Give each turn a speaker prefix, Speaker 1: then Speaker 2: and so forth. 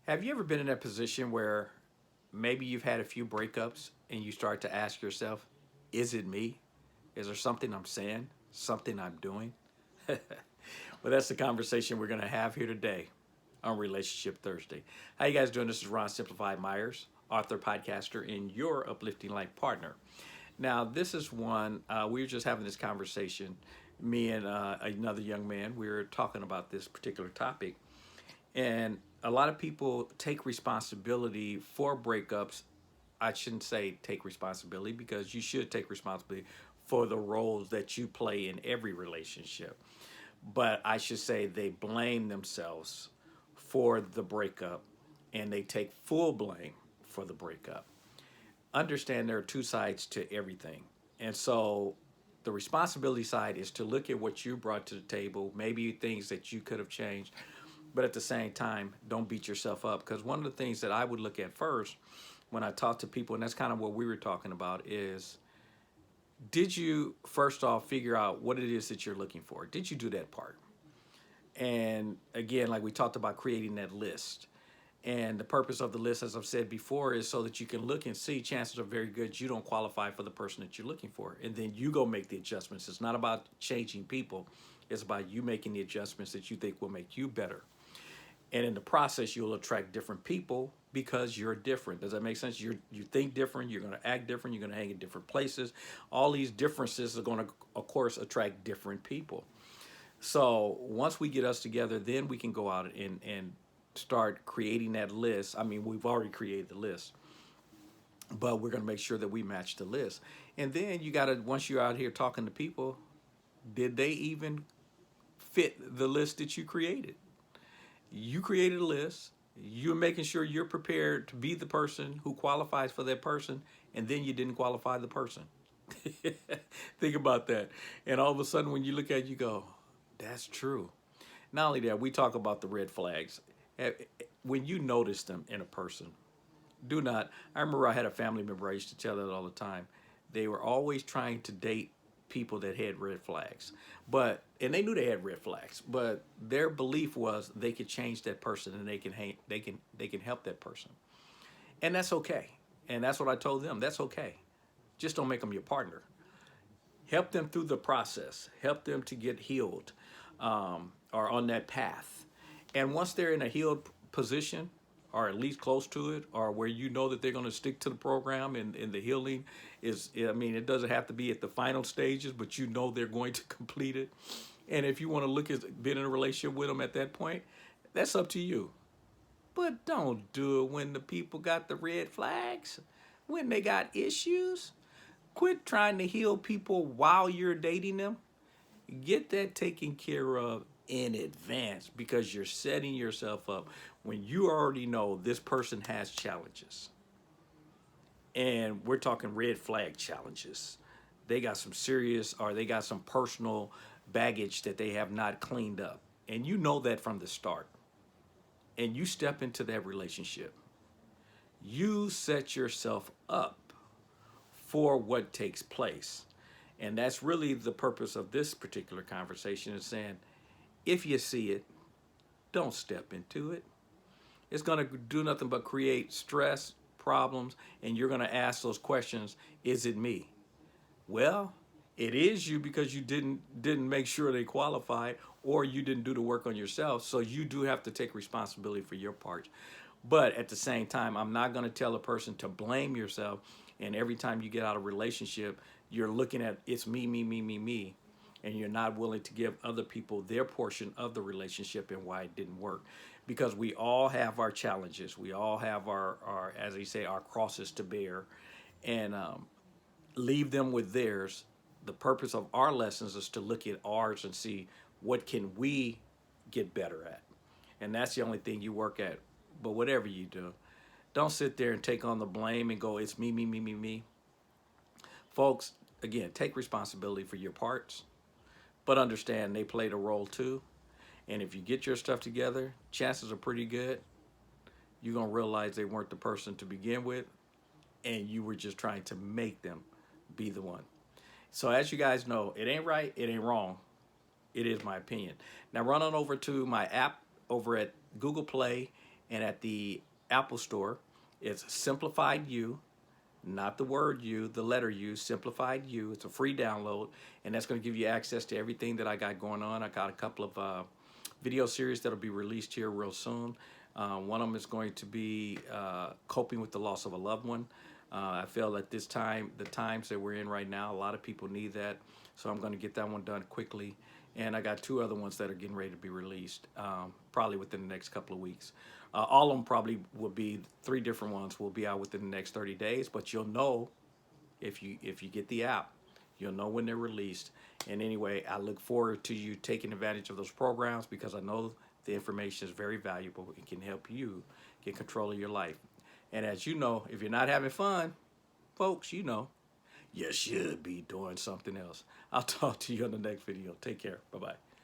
Speaker 1: Have you ever been in that position where maybe you've had a few breakups and you start to ask yourself, is it me? Is there something I'm saying? Something I'm doing? Well, that's the conversation we're going to have here today on Relationship Thursday. How you guys doing? This is Ron Simplified Myers, author, podcaster, and your uplifting life partner. Now, this is one, we were just having this conversation, me and another young man. We were talking about this particular topic. And a lot of people take responsibility for breakups. I shouldn't say take responsibility because you should take responsibility for the roles that you play in every relationship. But I should say they blame themselves for the breakup and they take full blame for the breakup. Understand there are two sides to everything. And so the responsibility side is to look at what you brought to the table, maybe things that you could have changed, but at the same time, don't beat yourself up. Because one of the things that I would look at first when I talk to people, and that's kind of what we were talking about, is did you first off figure out what it is that you're looking for? Did you do that part? And again, like we talked about creating that list. And the purpose of the list, as I've said before, is so that you can look and see chances are very good you don't qualify for the person that you're looking for. And then you go make the adjustments. It's not about changing people. It's about you making the adjustments that you think will make you better. And in the process, you'll attract different people because you're different. Does that make sense? You think different, you're going to act different, you're going to hang in different places. All these differences are going to, of course, attract different people. So once we get us together, then we can go out and start creating that list. I mean, we've already created the list, but we're going to make sure that we match the list. And then you got to, once you're out here talking to people, did they even fit the list that you created? You created a list. You're making sure you're prepared to be the person who qualifies for that person, and then you didn't qualify the person. Think about that. And all of a sudden, when you look at it, you go, that's true. Not only that, we talk about the red flags. When you notice them in a person, do not. I remember I had a family member, I used to tell that all the time. They were always trying to date people that had red flags, and they knew they had red flags, but their belief was they could change that person and they can help that person, and that's okay. And that's what I told them. That's okay. Just don't make them your partner. Help them through the process. Help them to get healed, or on that path. And once they're in a healed position, or at least close to it, or where you know that they're going to stick to the program and the healing is, I mean, it doesn't have to be at the final stages, but you know they're going to complete it. And if you want to look at being in a relationship with them at that point, that's up to you. But don't do it when the people got the red flags, when they got issues. Quit trying to heal people while you're dating them. Get that taken care of in advance because you're setting yourself up when you already know this person has challenges. And we're talking red flag challenges. They got some serious, or they got some personal baggage that they have not cleaned up. And you know that from the start. And you step into that relationship. You set yourself up for what takes place. And that's really the purpose of this particular conversation, is saying, if you see it, don't step into it. It's going to do nothing but create stress, problems, and you're going to ask those questions, is it me? Well, it is you because you didn't make sure they qualified, or you didn't do the work on yourself. So you do have to take responsibility for your part. But at the same time, I'm not going to tell a person to blame yourself. And every time you get out of a relationship, you're looking at it's me, me, me, me, me. And you're not willing to give other people their portion of the relationship and why it didn't work. Because we all have our challenges. We all have our as they say, our crosses to bear. And leave them with theirs. The purpose of our lessons is to look at ours and see what can we get better at. And that's the only thing you work at. But whatever you do, don't sit there and take on the blame and go, it's me, me, me, me, me. Folks, again, take responsibility for your parts, but understand they played a role too. And if you get your stuff together, chances are pretty good you're going to realize they weren't the person to begin with, and you were just trying to make them be the one. So as you guys know, it ain't right, it ain't wrong. It is my opinion. Now run on over to my app over at Google Play And at the Apple Store, it's Simplified You, not the word you, the letter U, Simplified You. It's a free download, and that's going to give you access to everything that I got going on. I got a couple of video series that'll be released here real soon. One of them is going to be coping with the loss of a loved one. I feel at this time, the times that we're in right now, a lot of people need that. So I'm going to get that one done quickly. And I got two other ones that are getting ready to be released, probably within the next couple of weeks. All of them probably will be, three different ones will be out within the next 30 days, but you'll know if you get the app, you'll know when they're released. And anyway, I look forward to you taking advantage of those programs because I know the information is very valuable. It can help you get control of your life. And as you know, if you're not having fun, folks, you know, you should be doing something else. I'll talk to you on the next video. Take care. Bye-bye.